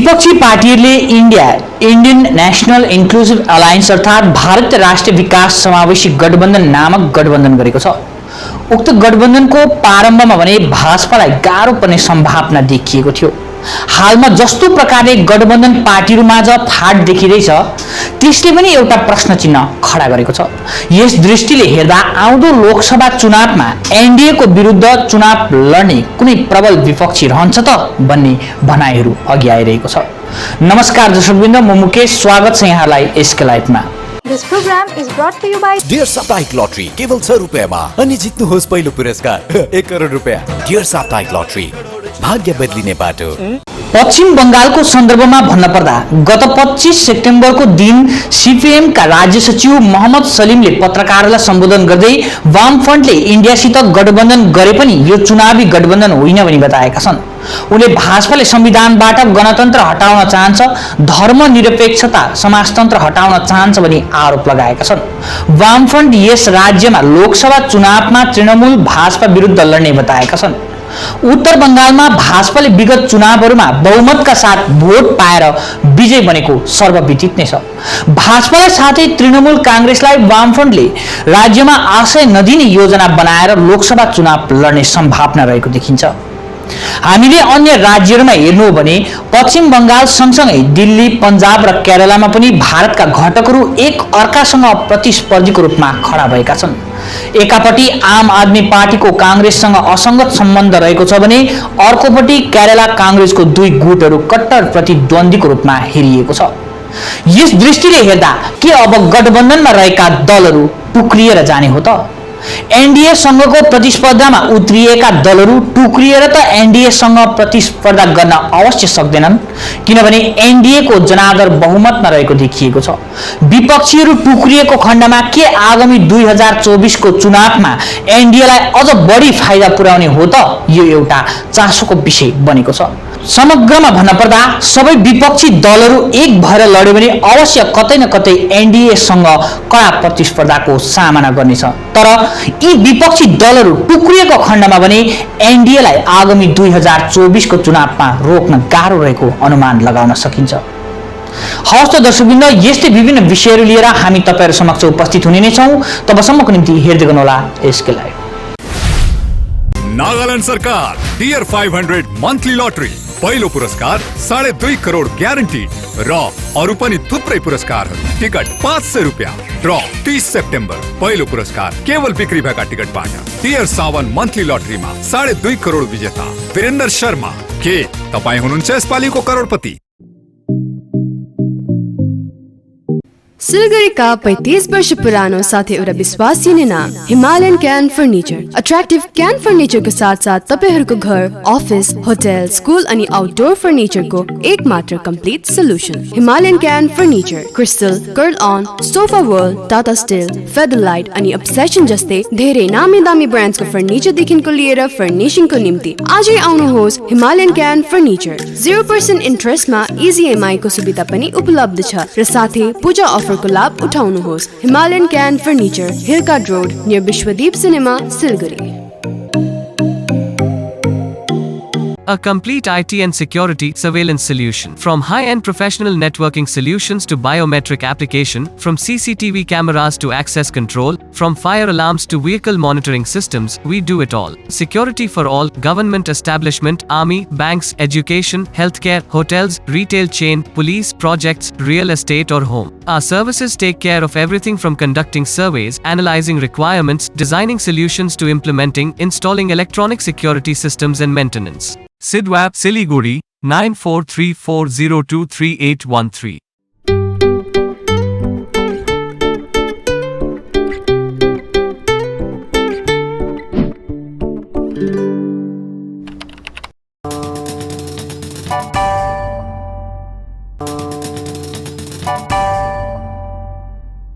विपक्षी पार्टीहरूले Indian national inclusive alliance अर्थात् भारतीय राष्ट्रिय विकास समावेशी गठबन्धन नामक गठबन्धन गरेको छ। उक्त गठबन्धनको प्रारम्भमा भने भाजपालाई गाह्रो पर्ने सम्भावना देखिएको थियो। हालमा जस्तो प्रकारले गठबन्धन पार्टीहरूमाझ फाट देखिँदैछ त्यसले पनि एउटा प्रश्न चिन्ह खडा गरेको छ। यस दृष्टिले हेर्दा आउँदो लोकसभा चुनावमा एनडीएको विरुद्ध चुनाव लड्ने कुनै प्रबल विपक्षी रहन्छ त भन्ने भनाइहरू अघि आइरहेको छ। नमस्कार दर्शकवृन्द, म मुकेश, स्वागत छ यहाँलाई यसको लाइभमा। This program is brought to you by dear साप्ताहिक लटरी केवल 6 रुपैयाँमा अनि जित्नुहोस् पहिलो पुरस्कार 1 करोड रुपैयाँ। डियर साप्ताहिक लटरी, भाग्य बदलिने बाटो। पश्चिम बंगालको सन्दर्भमा भन्नुपर्दा गत 25 सेप्टेम्बरको दिन सीपीएमका राज्य सचिव मोहम्मद सलिमले पत्रकारलाई सम्बोधन गर्दै वामफ्रन्टले इन्डियासित गठबन्धन गरे पनि यो चुनावी गठबन्धन होइन भनी बताएका छन्। उनले भाजपाले संविधानबाट गणतन्त्र हटाउन चाहन्छ, धर्मनिरपेक्षता, समाजतन्त्र हटाउन चाहन्छ भनी आरोप लगाएका छन्। वामफ्रन्ट यस राज्यमा लोकसभा चुनावमा तृणमूल भाजपा विरुद्ध लड्ने बताएका छन्। उत्तर बंगालमा भाजपाले विगत चुनावहरूमा बहुमतका साथ भोट पाएर विजय बनेको सर्वविदित नै छ। भाजपालाई साथै तृणमूल कांग्रेसलाई वामफ्रन्टले राज्यमा आश्रय नदिने योजना बनाएर लोकसभा चुनाव लड्ने सम्भावना रहेको देखिन्छ। हामीले अन्य राज्यहरूमा हेर्नु हो भने पश्चिम बंगाल सँगसँगै दिल्ली, पन्जाब र केरलामा पनि भारतका घटकहरू एक अर्कासँग प्रतिस्पर्धीको रूपमा खडा भएका छन्। एकापट्टि आम आदमी पार्टीको कांग्रेससँग असंगत सम्बन्ध रहेको छ भने अर्कोपट्टि केरला कांग्रेसको दुई गुटहरू कट्टर प्रतिद्वन्द्वीको रूपमा हेरिएको छ। यस दृष्टिले हेर्दा के अब गठबन्धनमा रहेका दलहरू टुक्रिएर जाने हो त? एनडीए सँगको प्रतिस्पर्धामा उत्रिएका दलहरू टुक्रिएर त एनडीए सँग प्रतिस्पर्धा गर्न अवश्य सक्दैनन्, किनभने एनडीए को जनादर बहुमतमा रहेको देखिएको छ। विपक्षीहरू टुक्रिएको खण्डमा के आगामी 2024 को चुनावमा एनडीएलाई अझ बढी फाइदा पुर्याउने हो त? यो एउटा चासोको विषय बनेको छ। समग्रमा भन्नुपर्दा सबै विपक्षी दलहरू एक भएर लड्यो भने अवश्य कतै न कतै एनडीए सँग कडा प्रतिस्पर्धाको सामना गर्नेछ। तर यी विपक्षी दलहरू टुक्रिएको खण्डमा भने एनडीएलाई आगामी 2024 को चुनावमा रोक्न गाह्रो रहेको अनुमान लगाउन सकिन्छ। हवस् त दर्शकवृन्द, यस्तै विभिन्न विषयहरू लिएर हामी तपाईहरु समक्ष उपस्थित हुने नै छौं। तबसम्मको निम्ति हेर्दै गर्नुहोला यसको लाइभ। नागालैंड सरकार टियर 500 मन्थली लटरी, पहिलो पुरस्कार 2.5 करोड ग्यारेन्टी र अरु पनि थुप्रै पुरस्कारहरू। टिकट 500 रुपैयाँ। Draw 30 September. पहिलो पुरस्कार केवल बिक्री भएका टिकटबाट। टियर 7 मन्थली लटरीमा 2.5 करोड विजेता वीरेन्द्र शर्मा। के तपाई हुनुहुन्छ यसपालिको करोडपति? सिलगढीका 35 वर्ष पुरानो साथै एउटा विश्वसनीय नाम Himalayan can furniture. Attractive can फर्निचरको साथ साथ तपाईहरूको घर, अफिस, होटल, स्कुल अनि आउटडोर फर्निचरको एक मात्र complete solution. Himalayan can furniture crystal, curl on, sofa world, Tata steel, featherlite अनि अब्सेसन जस्तै धेरै नामी दामी ब्रान्ड्सको फर्निचर देखिनको लिएर फर्निशिङको निम्ति आजै आउनुहोस् हिमालयन क्यान फर्निचर। 0% इन्ट्रेस्टमा इजी EMI को सुविधा पनि उपलब्ध छ र साथै पूजा अफर को लाभ उठाउनुहोस्। Himalayan can furniture, hill cart road, near Vishwadeep cinema, Siliguri. A complete IT and security surveillance solution. From high-end professional networking solutions to biometric application, from CCTV cameras to access control, from fire alarms to vehicle monitoring systems, we do it all. Security for all, government establishment, army, banks, education, healthcare, hotels, retail chain, police, projects, real estate or home. Our services take care of everything from conducting surveys, analyzing requirements, designing solutions to implementing, installing electronic security systems and maintenance. Sidwap Siliguri 9434023813.